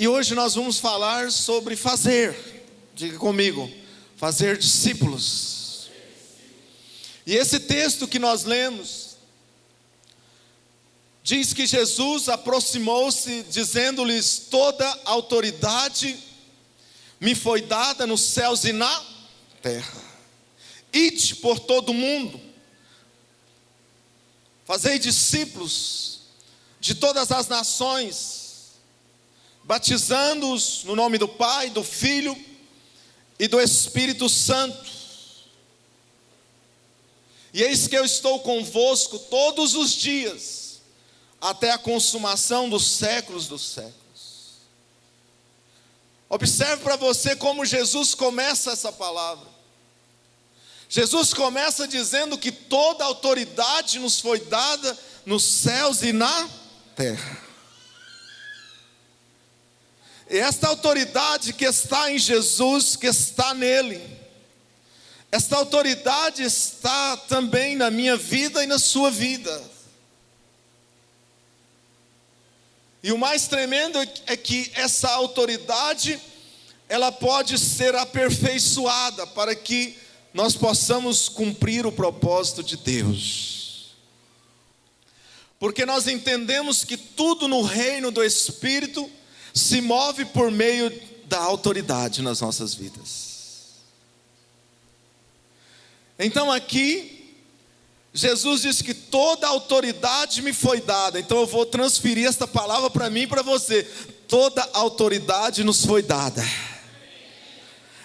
E hoje nós vamos falar sobre fazer. Diga comigo, fazer discípulos. E esse texto que nós lemos diz que Jesus aproximou-se, dizendo-lhes: toda autoridade me foi dada nos céus e na terra. Ide por todo o mundo, fazei discípulos de todas as nações, batizando-os no nome do Pai, do Filho e do Espírito Santo. E eis que eu estou convosco todos os dias, até a consumação dos séculos dos séculos. Observe para você como Jesus começa essa palavra. Jesus começa dizendo que toda autoridade nos foi dada nos céus e na terra. E esta autoridade que está em Jesus, que está nele, esta autoridade está também na minha vida e na sua vida. E o mais tremendo é que essa autoridade, ela pode ser aperfeiçoada para que nós possamos cumprir o propósito de Deus. Porque nós entendemos que tudo no reino do Espírito se move por meio da autoridade nas nossas vidas. Então aqui, Jesus diz que toda autoridade me foi dada. Então eu vou transferir esta palavra para mim e para você. Toda autoridade nos foi dada.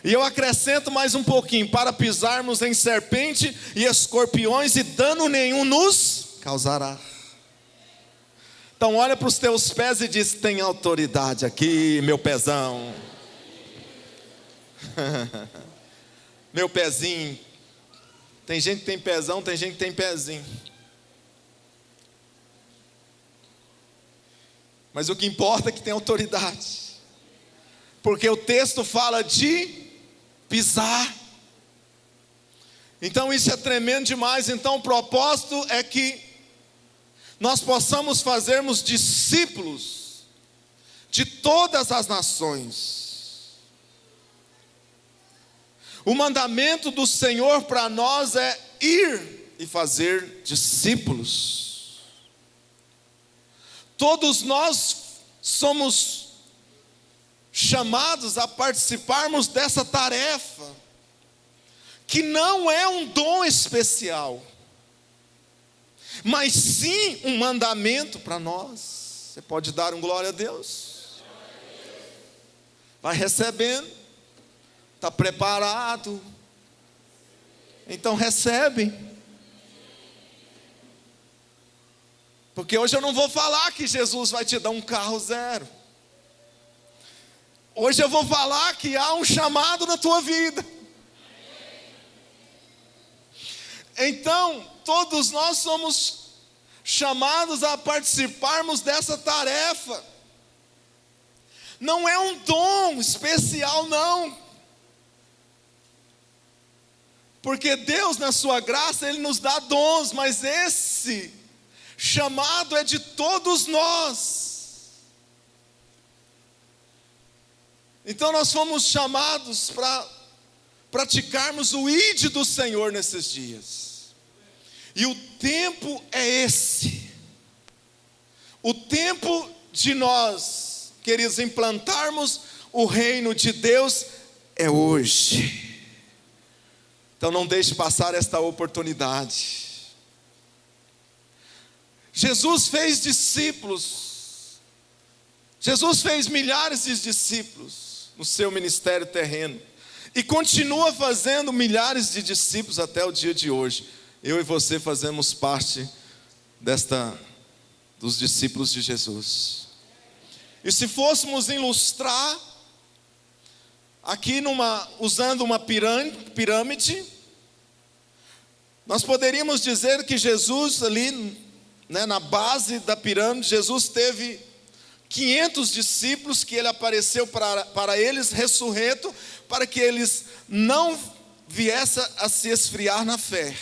E eu acrescento mais um pouquinho: para pisarmos em serpente e escorpiões, e dano nenhum nos causará. Então olha para os teus pés e diz: tem autoridade aqui, meu pezão. Meu pezinho. Tem gente que tem pezão, tem gente que tem pezinho. Mas o que importa é que tem autoridade. Porque o texto fala de pisar. Então isso é tremendo demais. Então o propósito é que nós possamos fazermos discípulos de todas as nações. O mandamento do Senhor para nós é ir e fazer discípulos. Todos nós somos chamados a participarmos dessa tarefa, que não é um dom especial, mas sim um mandamento para nós. Você pode dar um glória a Deus? Vai recebendo, está preparado, então recebe. Porque hoje eu não vou falar que Jesus vai te dar um carro zero. Hoje eu vou falar que há um chamado na tua vida. Então, todos nós somos chamados a participarmos dessa tarefa. Não é um dom especial, não. Porque Deus, na sua graça, Ele nos dá dons, mas esse chamado é de todos nós. Então nós fomos chamados para praticarmos o ide do Senhor nesses dias. E o tempo é esse. O tempo de nós, queridos, implantarmos o reino de Deus é hoje. Então não deixe passar esta oportunidade. Jesus fez discípulos. Jesus fez milhares de discípulos no seu ministério terreno. E continua fazendo milhares de discípulos até o dia de hoje. Eu e você fazemos parte dos discípulos de Jesus. E se fôssemos ilustrar aqui usando uma pirâmide, nós poderíamos dizer que Jesus ali, na base da pirâmide, Jesus teve 500 discípulos que ele apareceu para eles ressurreto, para que eles não viessem a se esfriar na fé.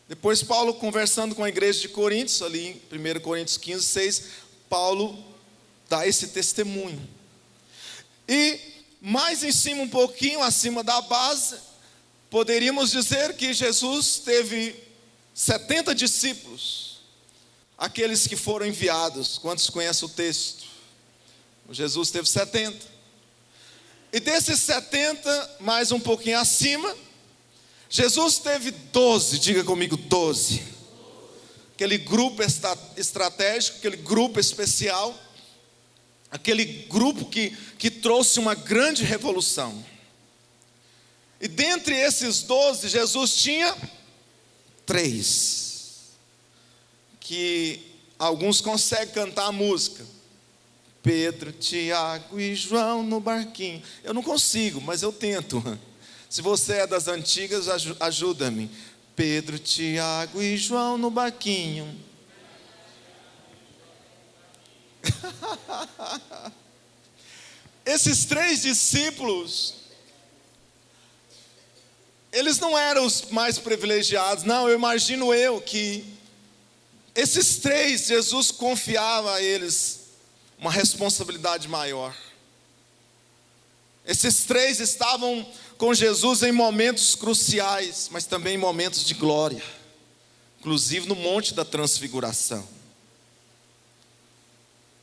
Depois Paulo, conversando com a igreja de Coríntios, ali em 1 Coríntios 15, 6, Paulo dar esse testemunho. E mais em cima, um pouquinho acima da base, poderíamos dizer que Jesus teve 70 discípulos, aqueles que foram enviados. Quantos conhecem o texto? Jesus teve 70. E desses 70, mais um pouquinho acima, Jesus teve 12, diga comigo, 12. Aquele grupo estratégico, aquele grupo especial, aquele grupo que trouxe uma grande revolução. E dentre esses 12, Jesus tinha 3, que alguns conseguem cantar a música. Pedro, Tiago e João no barquinho. Eu não consigo, mas eu tento. Se você é das antigas, ajuda-me. Pedro, Tiago e João no barquinho. Esses 3 discípulos, eles não eram os mais privilegiados. Não, eu imagino que esses 3, Jesus confiava a eles uma responsabilidade maior. Esses 3 estavam com Jesus em momentos cruciais, mas também em momentos de glória, inclusive no Monte da Transfiguração.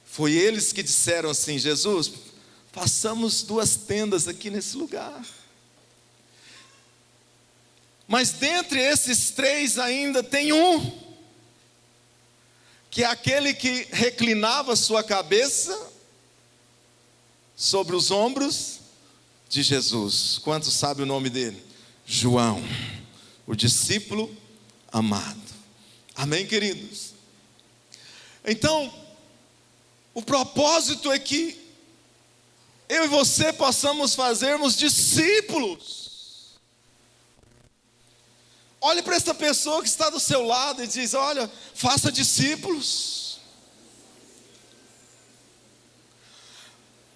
Foi eles que disseram assim: Jesus, façamos 2 tendas aqui nesse lugar. Mas dentre esses 3 ainda tem um, que é aquele que reclinava sua cabeça sobre os ombros de Jesus. Quantos sabem o nome dele? João, o discípulo amado. Amém, queridos? Então, o propósito é que eu e você possamos fazermos discípulos. Olhe para essa pessoa que está do seu lado e diz: olha, faça discípulos.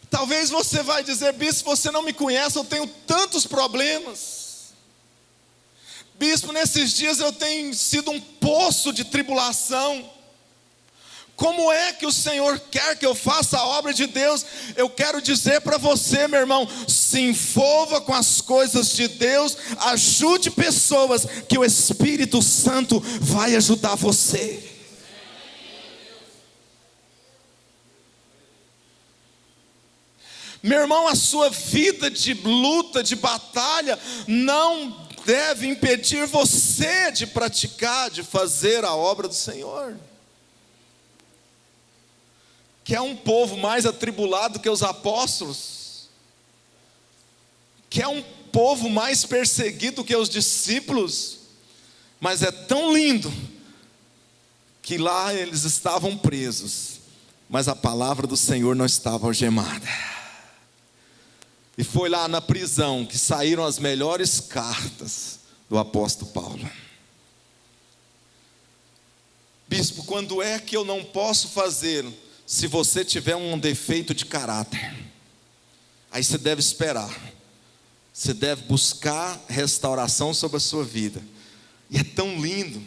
Talvez você vai dizer: bispo, você não me conhece, eu tenho tantos problemas. Bispo, nesses dias eu tenho sido um poço de tribulação. Como é que o Senhor quer que eu faça a obra de Deus? Eu quero dizer para você, meu irmão, se envolva com as coisas de Deus, ajude pessoas, que o Espírito Santo vai ajudar você. Meu irmão, a sua vida de luta, de batalha, não deve impedir você de praticar, de fazer a obra do Senhor. Que é um povo mais atribulado que os apóstolos, que é um povo mais perseguido que os discípulos, mas é tão lindo, que lá eles estavam presos, mas a palavra do Senhor não estava algemada. E foi lá na prisão que saíram as melhores cartas do apóstolo Paulo. Bispo, quando é que eu não posso fazer? Se você tiver um defeito de caráter, aí você deve esperar, você deve buscar restauração sobre a sua vida. E é tão lindo,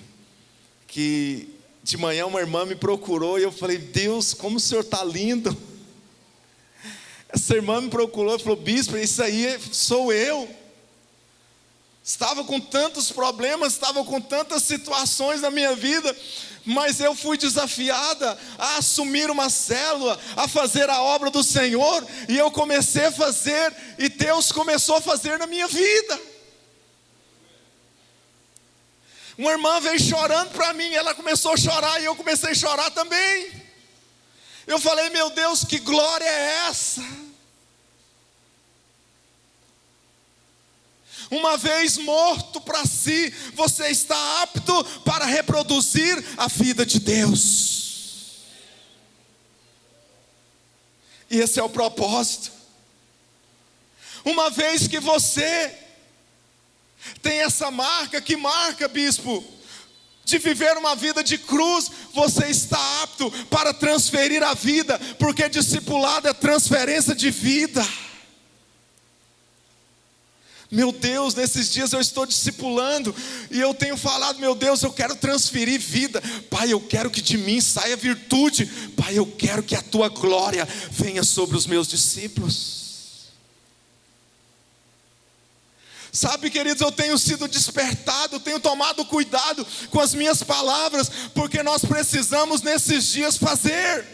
que de manhã uma irmã me procurou, e eu falei: Deus, como o senhor está lindo. Essa irmã me procurou e falou: bispo, isso aí sou eu. Estava com tantos problemas, estava com tantas situações na minha vida, mas eu fui desafiada a assumir uma célula, a fazer a obra do Senhor, e eu comecei a fazer, e Deus começou a fazer na minha vida. Uma irmã veio chorando para mim, ela começou a chorar, e eu comecei a chorar também. Eu falei: meu Deus, que glória é essa? Uma vez morto para si, você está apto para reproduzir a vida de Deus. E esse é o propósito. Uma vez que você tem essa marca, que marca, bispo, de viver uma vida de cruz, você está apto para transferir a vida, porque discipulado é transferência de vida. Meu Deus, nesses dias eu estou discipulando e eu tenho falado, meu Deus, eu quero transferir vida. Pai, eu quero que de mim saia virtude. Pai, eu quero que a tua glória venha sobre os meus discípulos. Sabe, queridos, eu tenho sido despertado, tenho tomado cuidado com as minhas palavras, porque nós precisamos nesses dias fazer.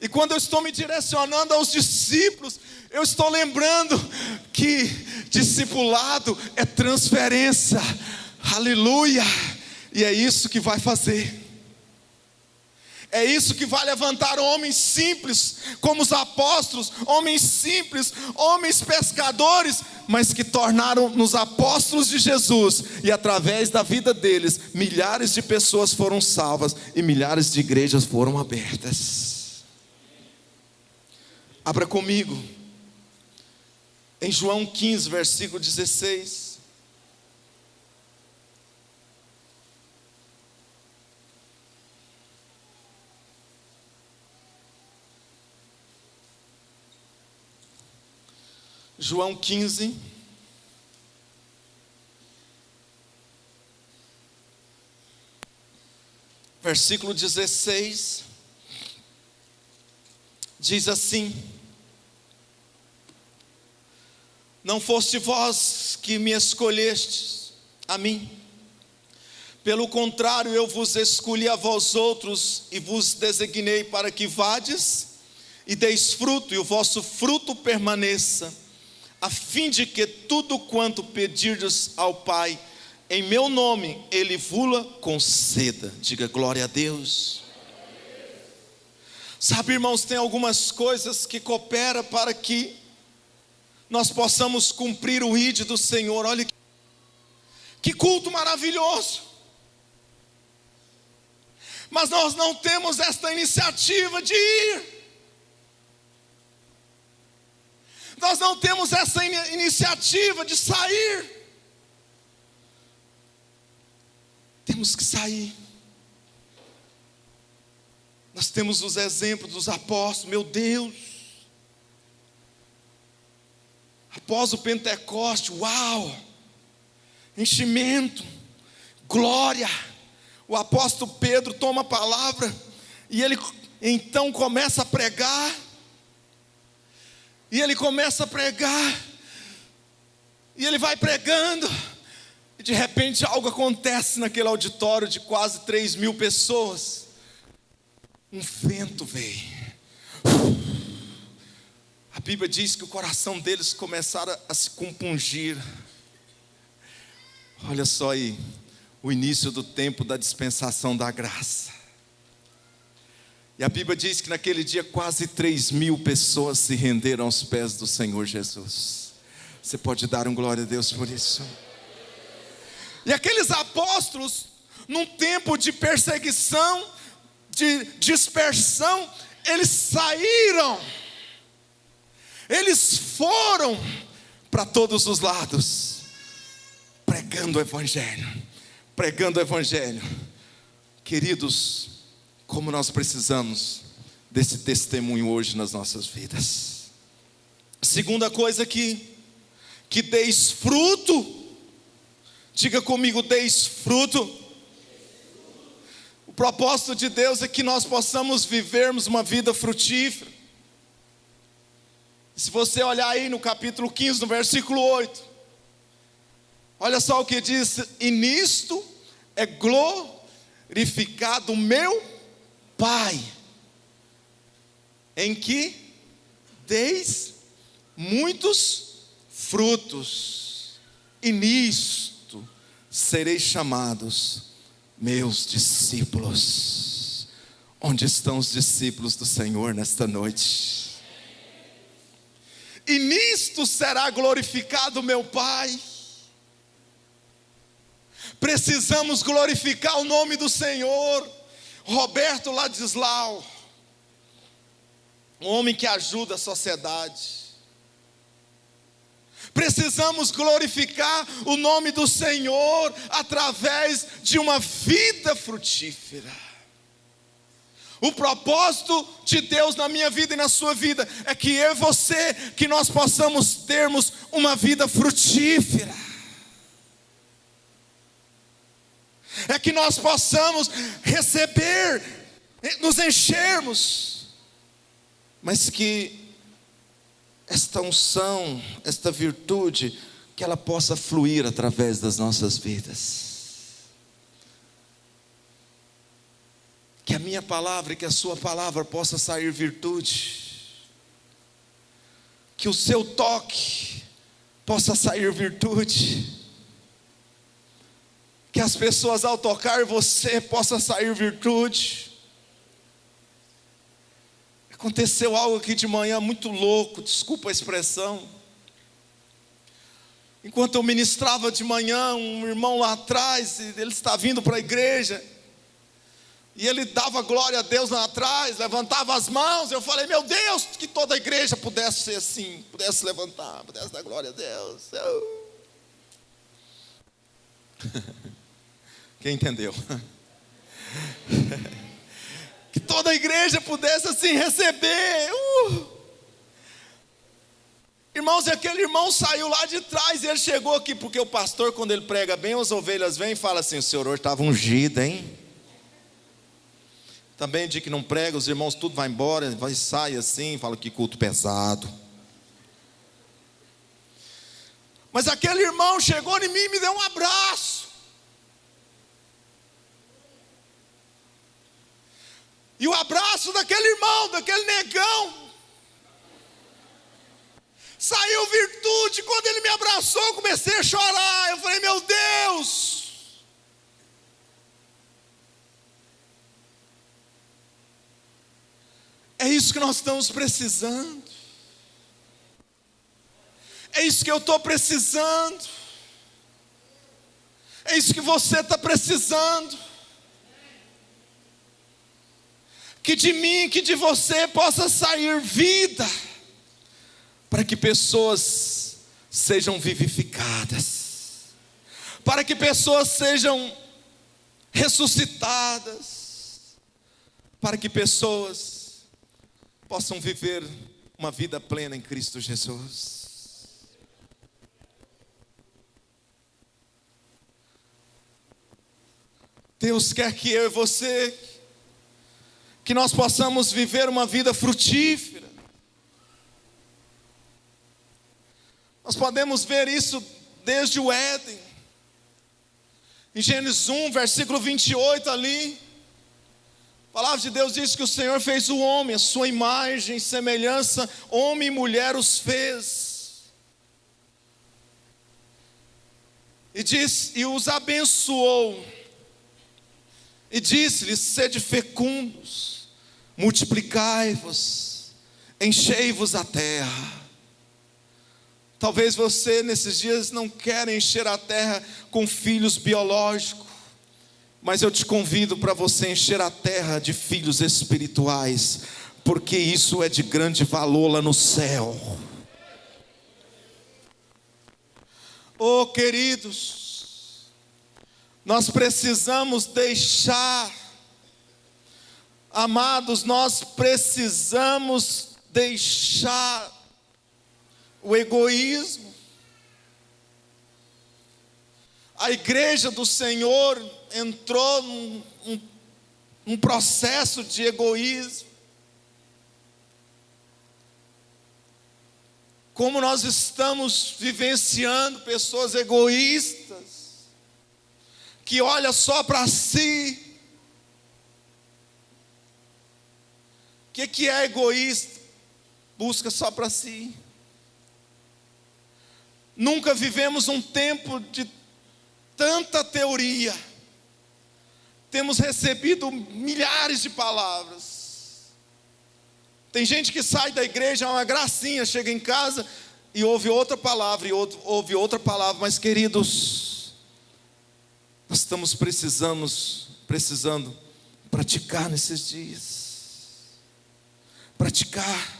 E quando eu estou me direcionando aos discípulos, eu estou lembrando que discipulado é transferência, aleluia, e é isso que vai fazer. É isso que vai levantar homens simples, como os apóstolos, homens simples, homens pescadores, mas que tornaram-nos apóstolos de Jesus, e através da vida deles, milhares de pessoas foram salvas, e milhares de igrejas foram abertas. Abra comigo, em João 15, versículo 16. João 15, versículo 16, diz assim: não foste vós que me escolhestes a mim, pelo contrário, eu vos escolhi a vós outros, e vos designei para que vades e deis fruto, e o vosso fruto permaneça, a fim de que tudo quanto pedirdes ao Pai, em meu nome, Ele vula conceda. Diga glória a Deus. Sabe, irmãos, tem algumas coisas que cooperam para que nós possamos cumprir o ID do Senhor. Olha que culto maravilhoso, mas nós não temos esta iniciativa de ir. Nós não temos essa iniciativa de sair. Temos que sair. Nós temos os exemplos dos apóstolos, meu Deus. Após o Pentecoste, uau, enchimento, glória. O apóstolo Pedro toma a palavra e ele então começa a pregar. E ele começa a pregar, e ele vai pregando, e de repente algo acontece naquele auditório de quase 3.000 pessoas. Um vento veio. A Bíblia diz que o coração deles começaram a se compungir. Olha só aí, o início do tempo da dispensação da graça. E a Bíblia diz que naquele dia quase 3.000 pessoas se renderam aos pés do Senhor Jesus. Você pode dar um glória a Deus por isso? E aqueles apóstolos, num tempo de perseguição, de dispersão, eles saíram, eles foram para todos os lados, pregando o Evangelho, pregando o Evangelho. Queridos, como nós precisamos desse testemunho hoje nas nossas vidas. Segunda coisa que deis fruto. Diga comigo, deis fruto. O propósito de Deus é que nós possamos vivermos uma vida frutífera. Se você olhar aí no capítulo 15, no versículo 8, olha só o que diz: e nisto é glorificado o meu Pai, em que deis muitos frutos, e nisto sereis chamados meus discípulos. Onde estão os discípulos do Senhor nesta noite? E nisto será glorificado meu Pai. Precisamos glorificar o nome do Senhor. Roberto Ladislau, um homem que ajuda a sociedade. Precisamos glorificar o nome do Senhor através de uma vida frutífera. O propósito de Deus na minha vida e na sua vida é que eu e você, que nós possamos termos uma vida frutífera. É que nós possamos receber, nos enchermos, mas que esta unção, esta virtude, que ela possa fluir através das nossas vidas. Que a minha palavra e que a sua palavra possa sair virtude. Que o seu toque possa sair virtude. Que as pessoas ao tocar você possa sair virtude. Aconteceu algo aqui de manhã muito louco, desculpa a expressão. Enquanto eu ministrava de manhã, um irmão lá atrás, ele está vindo para a igreja, e ele dava glória a Deus lá atrás, levantava as mãos. Eu falei, meu Deus, que toda a igreja pudesse ser assim, pudesse levantar, pudesse dar glória a Deus. Quem entendeu? Que toda a igreja pudesse assim receber. Irmãos, e aquele irmão saiu lá de trás, e ele chegou aqui, porque o pastor, quando ele prega bem, as ovelhas vêm e fala assim: o senhor hoje estava ungido, hein? Também dia que não prega, os irmãos tudo vai embora, vai sai assim, fala que culto pesado. Mas aquele irmão chegou em mim e me deu um abraço. E o abraço daquele irmão, daquele negão, saiu virtude. Quando ele me abraçou, eu comecei a chorar. Eu falei, meu Deus. É isso que nós estamos precisando. É isso que eu estou precisando. É isso que você está precisando. Que de mim, que de você possa sair vida, para que pessoas sejam vivificadas, para que pessoas sejam ressuscitadas, para que pessoas possam viver uma vida plena em Cristo Jesus. Deus quer que eu e você, que nós possamos viver uma vida frutífera. Nós podemos ver isso desde o Éden. Em Gênesis 1, versículo 28 ali, a palavra de Deus diz que o Senhor fez o homem, a sua imagem, semelhança, homem e mulher os fez. E diz, e os abençoou. E disse-lhes: sede fecundos, multiplicai-vos, enchei-vos a terra. Talvez você nesses dias não queira encher a terra com filhos biológicos, mas eu te convido para você encher a terra de filhos espirituais, porque isso é de grande valor lá no céu. Oh, queridos, nós precisamos deixar, amados, nós precisamos deixar o egoísmo. A igreja do Senhor entrou num processo de egoísmo. Como nós estamos vivenciando pessoas egoístas, que olham só para si. O que é egoísta? Busca só para si. Nunca vivemos um tempo de tanta teoria. Temos recebido milhares de palavras. Tem gente que sai da igreja, é uma gracinha, chega em casa e ouve outra palavra, e ouve outra palavra. Mas queridos, nós estamos precisando praticar nesses dias. Praticar.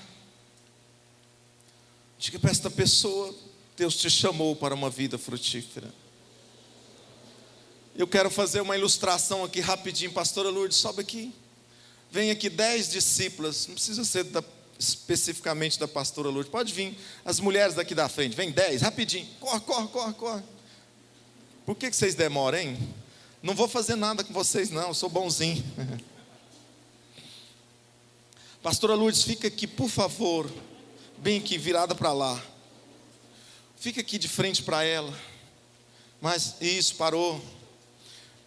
Diga para esta pessoa: Deus te chamou para uma vida frutífera. Eu quero fazer uma ilustração aqui rapidinho. Pastora Lourdes, sobe aqui. Vem aqui 10 discípulas, não precisa ser especificamente da pastora Lourdes, pode vir as mulheres daqui da frente, vem 10, rapidinho, corre. Por que vocês demoram, hein? Não vou fazer nada com vocês não, eu sou bonzinho. Pastora Lourdes, fica aqui por favor, bem aqui, virada para lá. Fica aqui de frente para ela. Mas, isso, parou.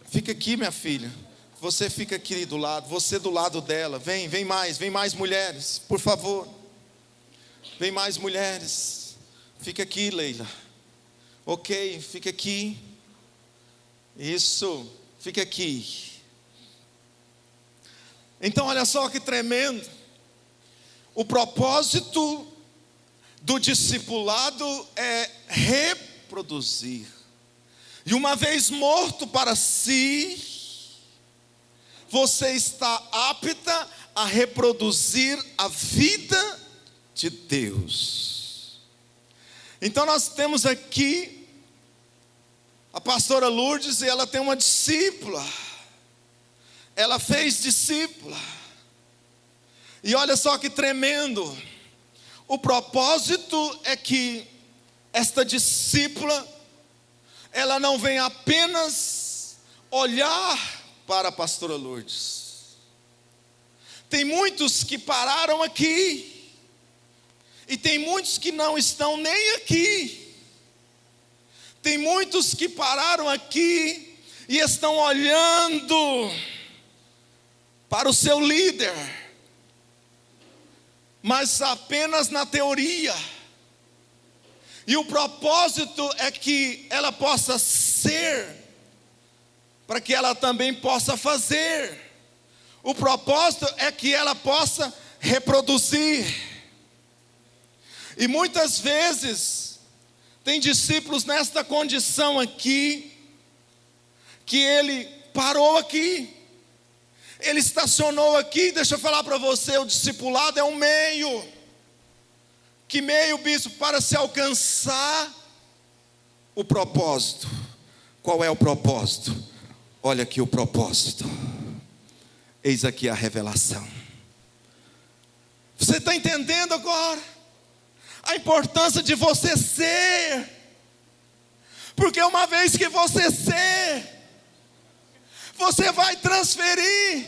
Fica aqui, minha filha. Você fica aqui do lado, você do lado dela. Vem mais mulheres, por favor. Vem mais mulheres. Fica aqui, Leila. Ok, fica aqui. Isso, fica aqui. Então, olha só que tremendo. O propósito do discipulado é reproduzir. E uma vez morto para si, você está apta a reproduzir a vida de Deus. Então nós temos aqui a pastora Lourdes, e ela tem uma discípula. Ela fez discípula. E olha só que tremendo. O propósito é que esta discípula, ela não vem apenas olhar para a pastora Lourdes. Tem muitos que pararam aqui, e tem muitos que não estão nem aqui. Tem muitos que pararam aqui e estão olhando para o seu líder, mas apenas na teoria. E o propósito é que ela possa ser, para que ela também possa fazer. O propósito é que ela possa reproduzir. E muitas vezes tem discípulos nesta condição aqui, que ele parou aqui, ele estacionou aqui. Deixa eu falar para você, o discipulado é um meio. Que meio, bispo? Para se alcançar o propósito. Qual é o propósito? Olha aqui o propósito. Eis aqui a revelação. Você está entendendo agora a importância de você ser? Porque uma vez que você ser, você vai transferir,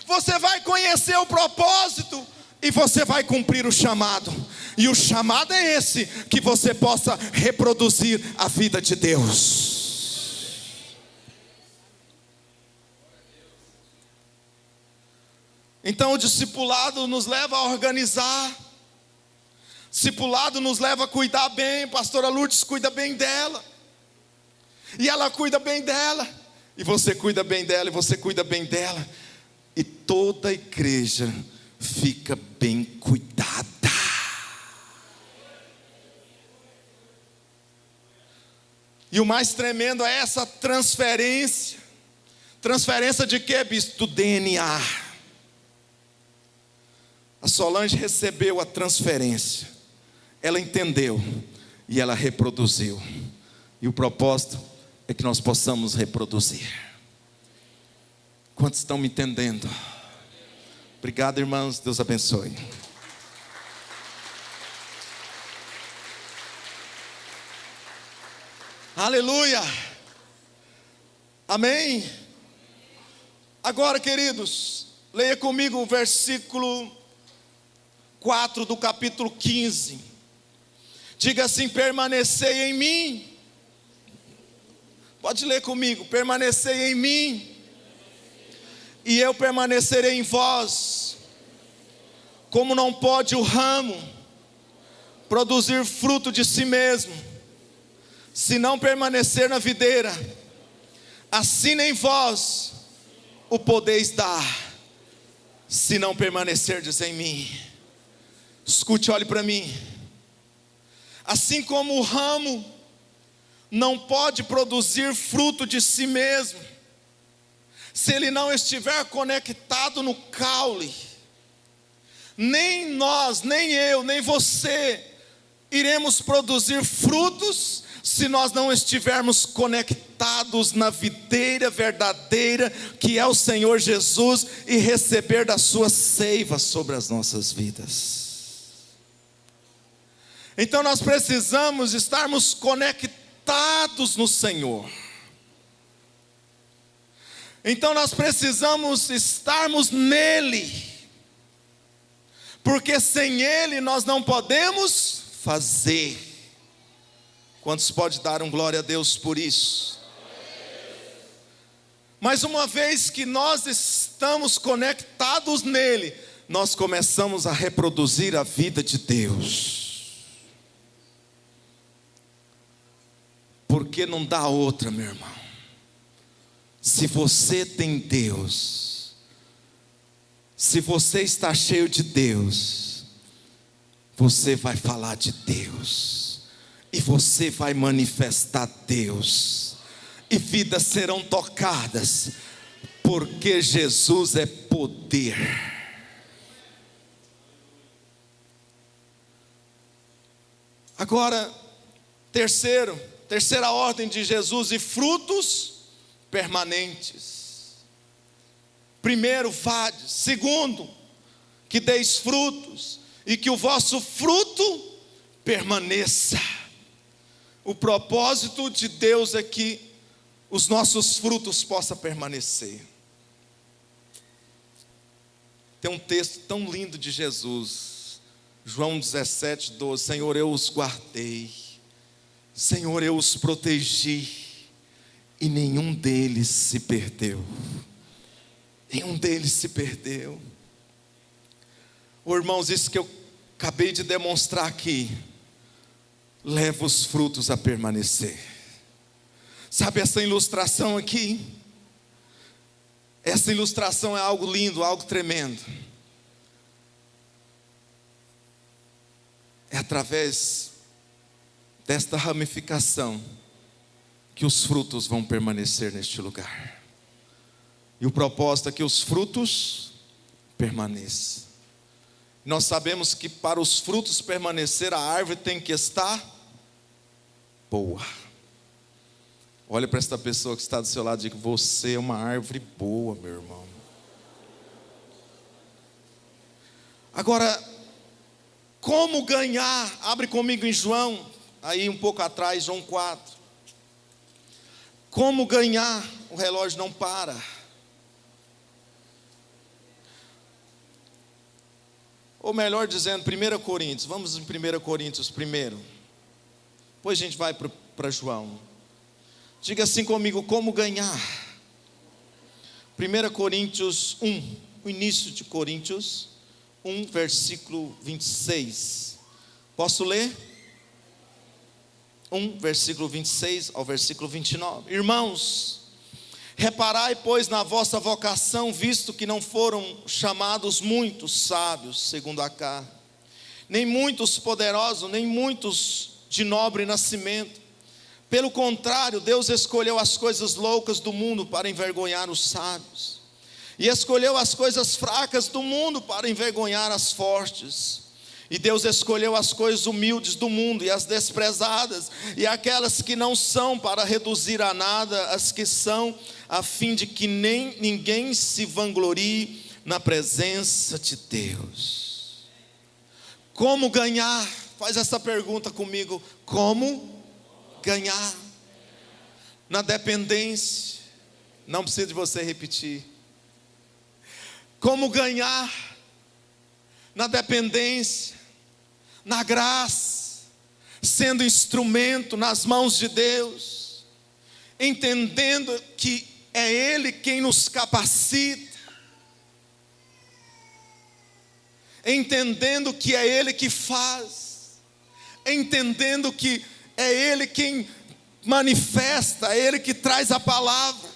você vai conhecer o propósito, e você vai cumprir o chamado. E o chamado é esse, que você possa reproduzir a vida de Deus. Então o discipulado nos leva a organizar. Discipulado nos leva a cuidar bem. Pastora Lourdes cuida bem dela, e ela cuida bem dela, e você cuida bem dela, e você cuida bem dela, e toda a igreja fica bem cuidada. E o mais tremendo é essa transferência. Transferência de quê, bispo? Do DNA. A Solange recebeu a transferência, ela entendeu e ela reproduziu. E o propósito é que nós possamos reproduzir. Quantos estão me entendendo? Obrigado, irmãos, Deus abençoe. Aleluia. Amém. Agora, queridos, leia comigo o versículo 4 do capítulo 15. Diga assim: permanecei em mim. Pode ler comigo: permanecei em mim, e eu permanecerei em vós. Como não pode o ramo produzir fruto de si mesmo, se não permanecer na videira, assim nem vós o podeis dar, se não permanecerdes em mim. Escute, olhe para mim. Assim como o ramo não pode produzir fruto de si mesmo, se ele não estiver conectado no caule, nem nós, nem eu, nem você iremos produzir frutos se nós não estivermos conectados na videira verdadeira, que é o Senhor Jesus, e receber da sua seiva sobre as nossas vidas. Então nós precisamos estarmos conectados no Senhor. Então nós precisamos estarmos nele, porque sem ele nós não podemos fazer. Quantos podem dar um glória a Deus por isso? Mas uma vez que nós estamos conectados nele, nós começamos a reproduzir a vida de Deus. Porque não dá outra, meu irmão. Se você tem Deus, se você está cheio de Deus, você vai falar de Deus, e você vai manifestar Deus, e vidas serão tocadas, porque Jesus é poder. Agora, terceira ordem de Jesus, e frutos permanentes. Primeiro, vade. Segundo, que deis frutos, e que o vosso fruto permaneça. O propósito de Deus é que os nossos frutos possam permanecer. Tem um texto tão lindo de Jesus, João 17:12, Senhor, eu os guardei, Senhor, eu os protegi, e nenhum deles se perdeu. Nenhum deles se perdeu. Irmãos, isso que eu acabei de demonstrar aqui, leva os frutos a permanecer. Sabe essa ilustração aqui? Essa ilustração é algo lindo, algo tremendo. É através desta ramificação que os frutos vão permanecer neste lugar. E o propósito é que os frutos permaneçam. Nós sabemos que para os frutos permanecer, a árvore tem que estar boa. Olha para esta pessoa que está do seu lado e diga: você é uma árvore boa, meu irmão. Agora, como ganhar? Abre comigo em João, aí um pouco atrás, João 4. Como ganhar? O relógio não para. Ou melhor dizendo, 1 Coríntios. Vamos em 1 Coríntios primeiro. Depois a gente vai para João. Diga assim comigo: como ganhar? 1 Coríntios 1. O início de Coríntios 1, versículo 26. Posso ler? 1, versículo 26 ao versículo 29. Irmãos, reparai, pois, na vossa vocação, visto que não foram chamados muitos sábios, segundo a carne, nem muitos poderosos, nem muitos de nobre nascimento. Pelo contrário, Deus escolheu as coisas loucas do mundo para envergonhar os sábios, e escolheu as coisas fracas do mundo para envergonhar as fortes. E Deus escolheu as coisas humildes do mundo e as desprezadas, e aquelas que não são, para reduzir a nada as que são, a fim de que nem ninguém se vanglorie na presença de Deus. Como ganhar? Faz essa pergunta comigo: como ganhar? Na dependência. Não precisa de você repetir. Como ganhar? Na dependência, na graça, sendo instrumento nas mãos de Deus, entendendo que é Ele quem nos capacita, entendendo que é Ele que faz, entendendo que é Ele quem manifesta, é Ele que traz a palavra.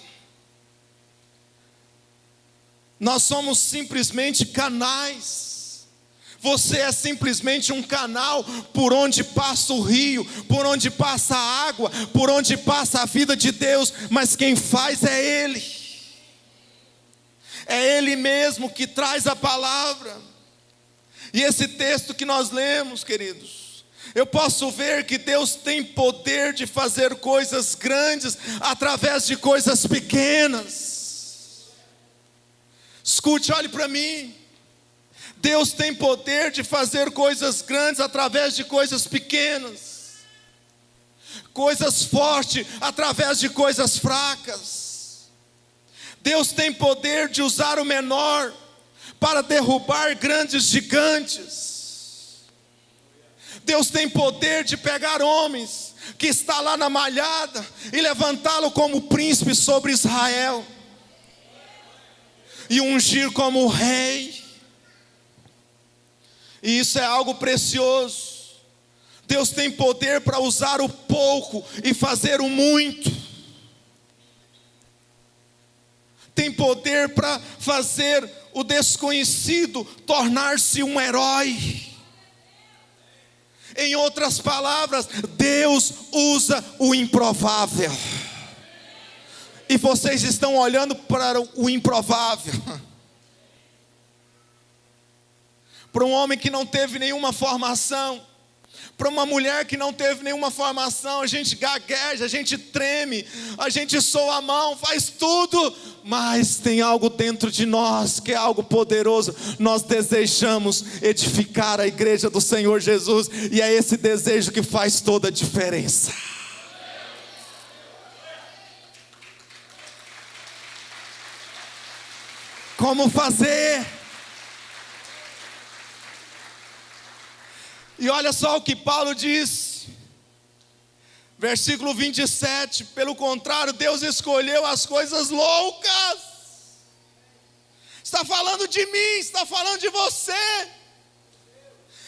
Nós somos simplesmente canais. Você é simplesmente um canal por onde passa o rio, por onde passa a água, por onde passa a vida de Deus, mas quem faz é Ele. É Ele mesmo que traz a palavra. E esse texto que nós lemos, queridos, Eu posso ver que Deus tem poder de fazer coisas grandes através de coisas pequenas. Escute, olhe para mim. Deus tem poder de fazer coisas grandes através de coisas pequenas. Coisas fortes através de coisas fracas. Deus tem poder de usar o menor para derrubar grandes gigantes. Deus tem poder de pegar homens que está lá na malhada e levantá-lo como príncipe sobre Israel e ungir como rei. E isso é algo precioso. Deus tem poder para usar o pouco e fazer o muito. Tem poder para fazer o desconhecido tornar-se um herói. Em outras palavras, Deus usa o improvável. E vocês estão olhando para o improvável. Para um homem que não teve nenhuma formação, para uma mulher que não teve nenhuma formação, a gente gagueja, a gente treme, a gente soa a mão, faz tudo, mas tem algo dentro de nós que é algo poderoso. Nós desejamos edificar a igreja do Senhor Jesus, e é esse desejo que faz toda a diferença. Como fazer? E olha só o que Paulo diz, versículo 27, pelo contrário, Deus escolheu as coisas loucas. Está falando de mim, está falando de você.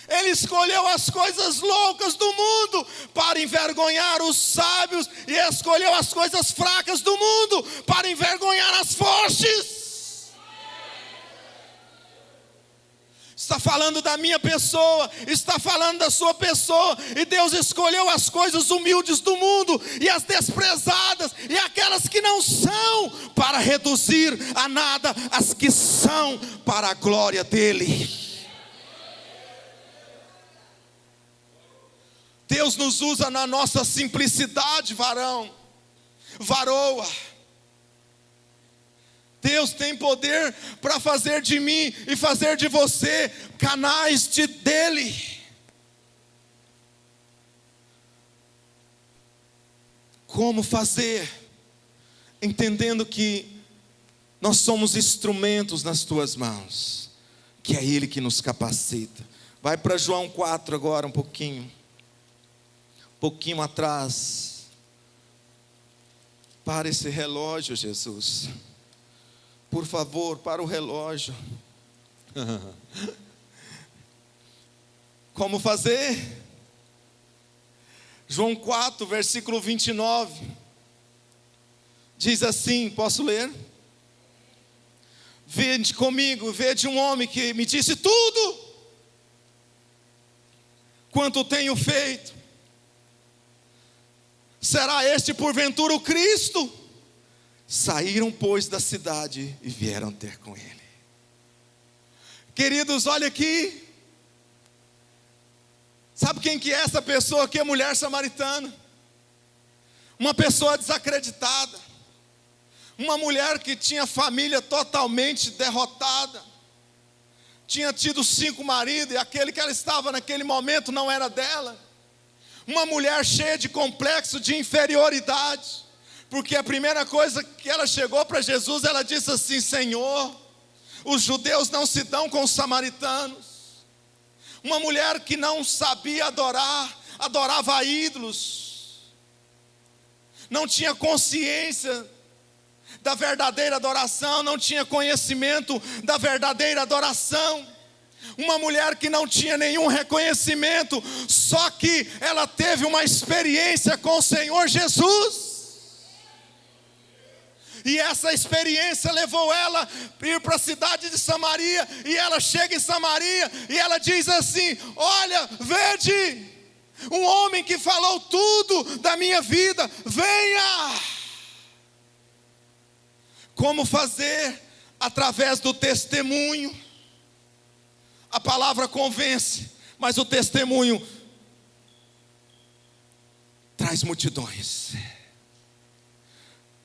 Ele escolheu as coisas loucas do mundo para envergonhar os sábios, e escolheu as coisas fracas do mundo para envergonhar as fortes. Está falando da minha pessoa, está falando da sua pessoa. E Deus escolheu as coisas humildes do mundo e as desprezadas e aquelas que não são, para reduzir a nada as que são, para a glória dele. Deus nos usa na nossa simplicidade, varão, varoa. Deus tem poder para fazer de mim e fazer de você canais dele. Como fazer? Entendendo que nós somos instrumentos nas tuas mãos, que é Ele que nos capacita. Vai para João 4 agora, um pouquinho atrás. Para esse relógio, Jesus. Por favor, para o relógio. Como fazer? João 4, versículo 29. Diz assim, posso ler? Vede comigo, vede um homem que me disse tudo quanto tenho feito. Será este porventura o Cristo? Saíram, pois, da cidade e vieram ter com ele. Queridos, olha aqui. Sabe quem que é essa pessoa aqui? A mulher samaritana. Uma pessoa desacreditada. Uma mulher que tinha família totalmente derrotada. Tinha tido 5 maridos e aquele que ela estava naquele momento não era dela. Uma mulher cheia de complexo de inferioridade. Porque a primeira coisa que ela chegou para Jesus, ela disse assim: Senhor, os judeus não se dão com os samaritanos. Uma mulher que não sabia adorar, adorava ídolos. Não tinha consciência da verdadeira adoração, não tinha conhecimento da verdadeira adoração. Uma mulher que não tinha nenhum reconhecimento, só que ela teve uma experiência com o Senhor Jesus. E essa experiência levou ela a ir para a cidade de Samaria. E ela chega em Samaria e ela diz assim: olha, vede, um homem que falou tudo da minha vida, venha. Como fazer? Através do testemunho. A palavra convence, mas o testemunho traz multidões.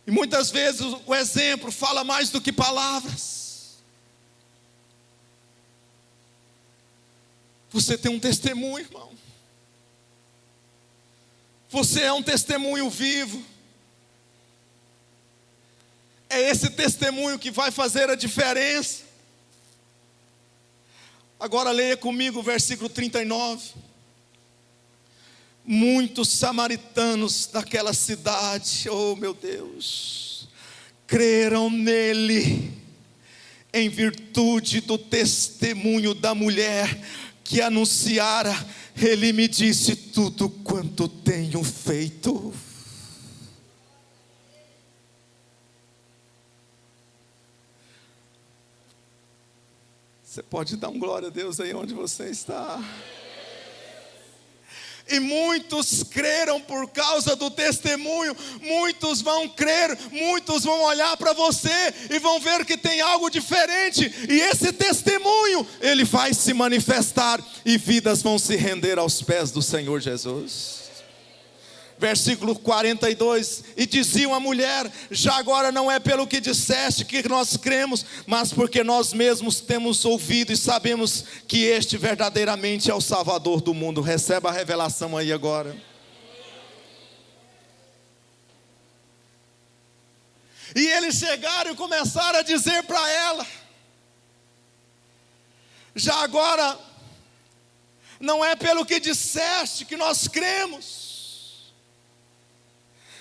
E muitas vezes o exemplo fala mais do que palavras. Você tem um testemunho, irmão. Você é um testemunho vivo. É esse testemunho que vai fazer a diferença. Agora leia comigo o versículo 39. Muitos samaritanos daquela cidade, oh meu Deus, creram nele, em virtude do testemunho da mulher que anunciara. Ele me disse tudo quanto tenho feito. Você pode dar um glória a Deus aí onde você está. E muitos creram por causa do testemunho. Muitos vão crer, muitos vão olhar para você e vão ver que tem algo diferente. E esse testemunho, ele vai se manifestar e vidas vão se render aos pés do Senhor Jesus. Versículo 42, e diziam à mulher: já agora não é pelo que disseste que nós cremos, mas porque nós mesmos temos ouvido e sabemos que este verdadeiramente é o Salvador do mundo. Receba a revelação aí agora. E eles chegaram e começaram a dizer para ela: já agora não é pelo que disseste que nós cremos,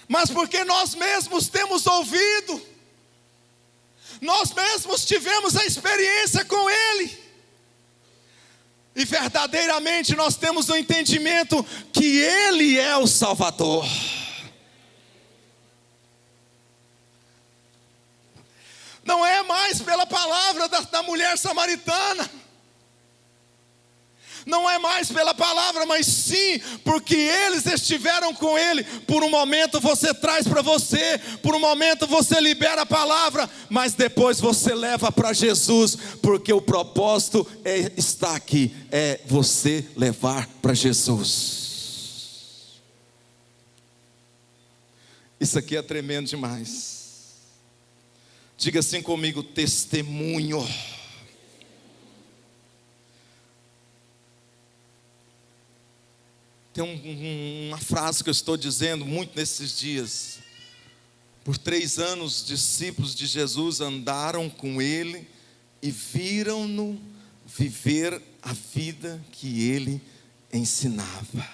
mas porque nós mesmos temos ouvido, nós mesmos tivemos a experiência com Ele, e verdadeiramente nós temos o entendimento que Ele é o Salvador. Não é mais pela palavra da mulher samaritana, não é mais pela palavra, mas sim porque eles estiveram com Ele. Por um momento você traz para você, por um momento você libera a palavra, mas depois você leva para Jesus, porque o propósito está aqui, é você levar para Jesus. Isso aqui é tremendo demais. Diga assim comigo: testemunho. Tem uma frase que eu estou dizendo muito nesses dias. Por 3 anos, discípulos de Jesus andaram com Ele e viram-no viver a vida que Ele ensinava.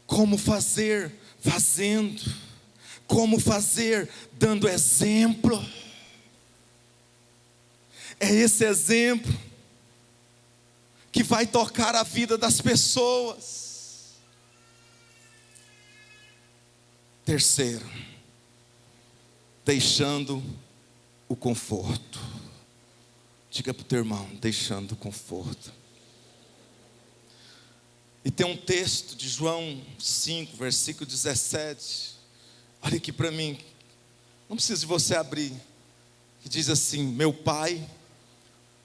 Como fazer? Fazendo. Como fazer? Dando exemplo. É esse exemplo que vai tocar a vida das pessoas. Terceiro, deixando o conforto. Diga para o teu irmão: deixando o conforto. E tem um texto de João 5, versículo 17. Olha aqui para mim, não precisa de você abrir, que diz assim: meu Pai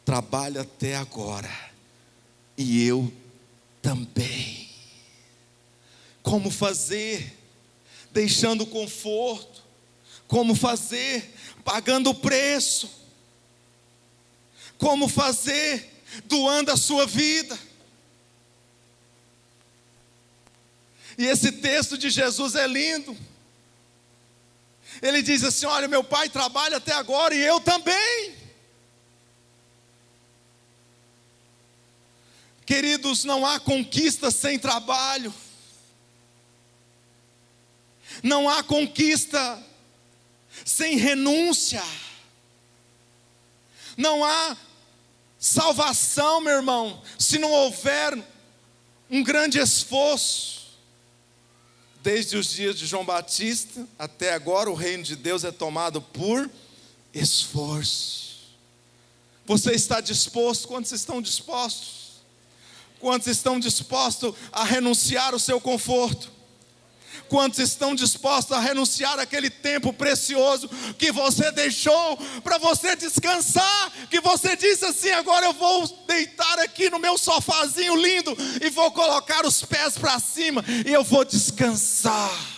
trabalha até agora, e eu também. Como fazer? Deixando o conforto. Como fazer? Pagando o preço. Como fazer? Doando a sua vida. E esse texto de Jesus é lindo. Ele diz assim: olha, meu Pai trabalha até agora e eu também. Queridos, não há conquista sem trabalho. Não há conquista sem renúncia. Não há salvação, meu irmão, se não houver um grande esforço. Desde os dias de João Batista até agora, o reino de Deus é tomado por esforço. Você está disposto? Quantos estão dispostos? Quantos estão dispostos a renunciar o seu conforto? Quantos estão dispostos a renunciar àquele tempo precioso que você deixou para você descansar? Que você disse assim: agora eu vou deitar aqui no meu sofazinho lindo e vou colocar os pés para cima e eu vou descansar.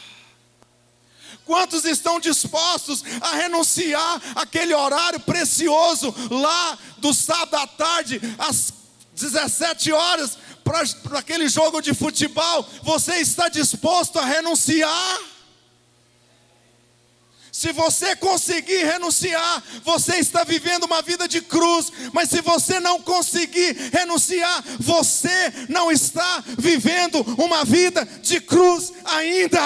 Quantos estão dispostos a renunciar àquele horário precioso lá do sábado à tarde, às 17 horas, para aquele jogo de futebol? Você está disposto a renunciar? Se você conseguir renunciar, você está vivendo uma vida de cruz. Mas se você não conseguir renunciar, você não está vivendo uma vida de cruz ainda.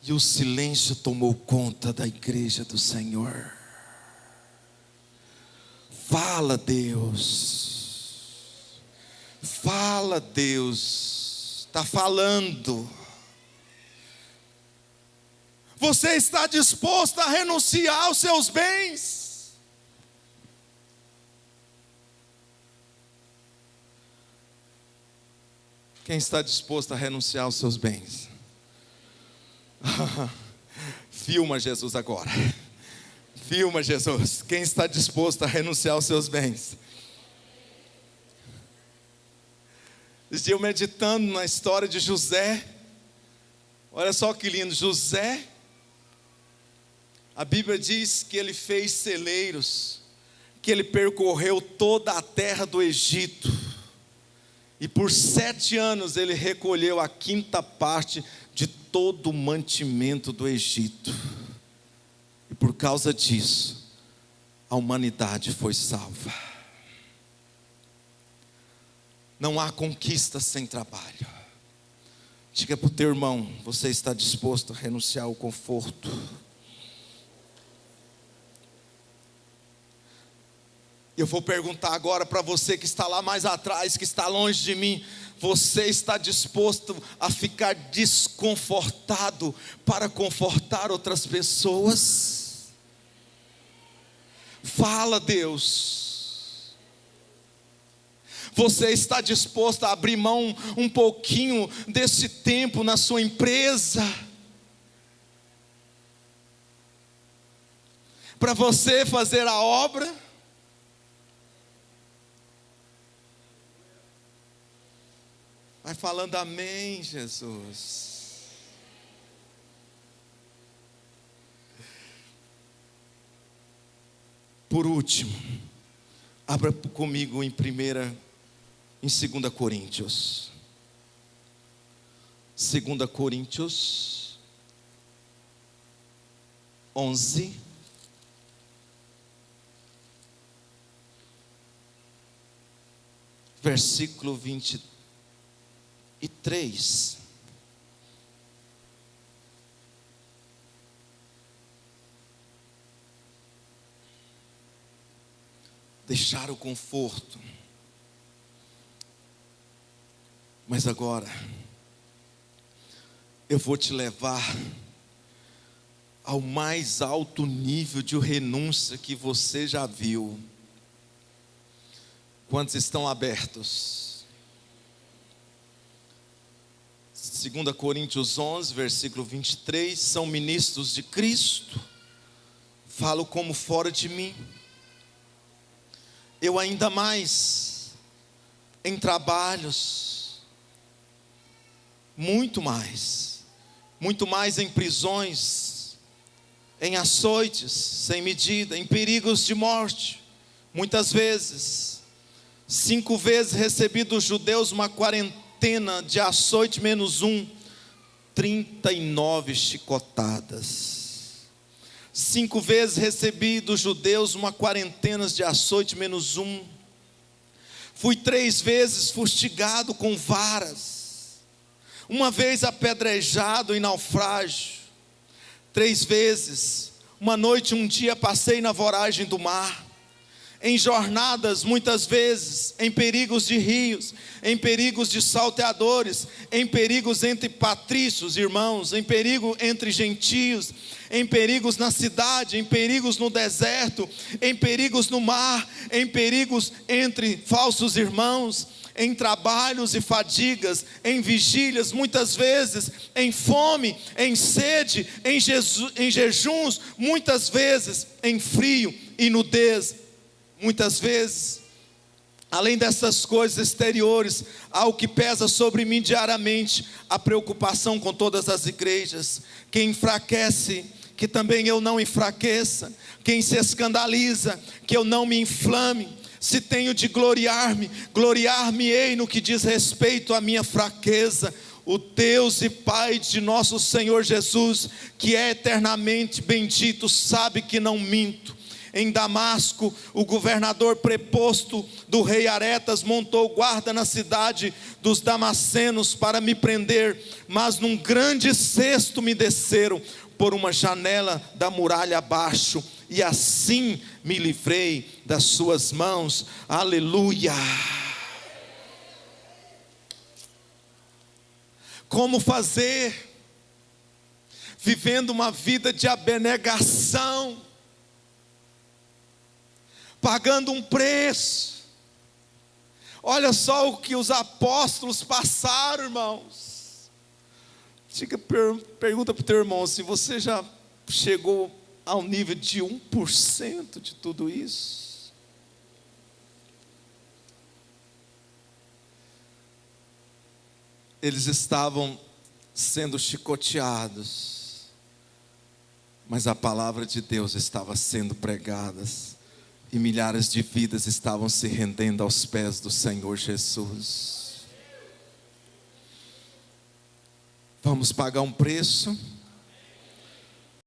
E o silêncio tomou conta da igreja do Senhor. Fala, Deus. Fala, Deus. Está falando. Você está disposto a renunciar aos seus bens? Quem está disposto a renunciar aos seus bens? Filma Jesus agora. Filma Jesus. Quem está disposto a renunciar aos seus bens? Esse dia eu meditando na história de José. Olha só que lindo. José, a Bíblia diz que ele fez celeiros, que ele percorreu toda a terra do Egito, e por 7 anos ele recolheu a 5ª parte de todo o mantimento do Egito. E por causa disso, a humanidade foi salva. Não há conquista sem trabalho. Diga para o teu irmão: você está disposto a renunciar ao conforto? Eu vou perguntar agora para você que está lá mais atrás, que está longe de mim: você está disposto a ficar desconfortado para confortar outras pessoas? Fala, Deus. Você está disposto a abrir mão um pouquinho desse tempo na sua empresa, para você fazer a obra? Vai falando amém, Jesus. Por último, abra comigo em 2 Coríntios. 2 Coríntios 11. Versículo 23. Deixar o conforto. Mas agora eu vou te levar ao mais alto nível de renúncia que você já viu. Quantos estão abertos? 2 Coríntios 11, versículo 23. São ministros de Cristo. Falo como fora de mim. Eu ainda mais em trabalhos, muito mais em prisões, em açoites sem medida, em perigos de morte. Muitas vezes, 5 vezes recebi dos judeus uma quarentena de açoite menos 1, 39 chicotadas. 5 vezes recebi dos judeus uma quarentena de açoite menos 1. Fui 3 vezes fustigado com varas. 1 vez apedrejado em naufrágio. 3 vezes, uma noite e um dia passei na voragem do mar. em jornadas, muitas vezes, em perigos de rios, em perigos de salteadores, em perigos entre patrícios, irmãos, em perigo entre gentios, em perigos na cidade, em perigos no deserto, em perigos no mar, em perigos entre falsos irmãos, em trabalhos e fadigas, em vigílias, muitas vezes, em fome, em sede, em jejuns, muitas vezes, em frio e nudez, muitas vezes. Além dessas coisas exteriores, há o que pesa sobre mim diariamente, a preocupação com todas as igrejas. Quem enfraquece, que também eu não enfraqueça. Quem se escandaliza, que eu não me inflame. Se tenho de gloriar-me, gloriar-me-ei no que diz respeito à minha fraqueza. O Deus e Pai de nosso Senhor Jesus, que é eternamente bendito, sabe que não minto. Em Damasco, o governador preposto do rei Aretas montou guarda na cidade dos Damascenos para me prender, mas num grande cesto me desceram por uma janela da muralha abaixo, e assim me livrei das suas mãos. Aleluia! Como fazer? Vivendo uma vida de abnegação, pagando um preço. Olha só o que os apóstolos passaram, irmãos. Pergunta para o teu irmão, se você já chegou ao nível de 1% de tudo isso. Eles estavam sendo chicoteados, mas a palavra de Deus estava sendo pregada, e milhares de vidas estavam se rendendo aos pés do Senhor Jesus. Vamos pagar um preço.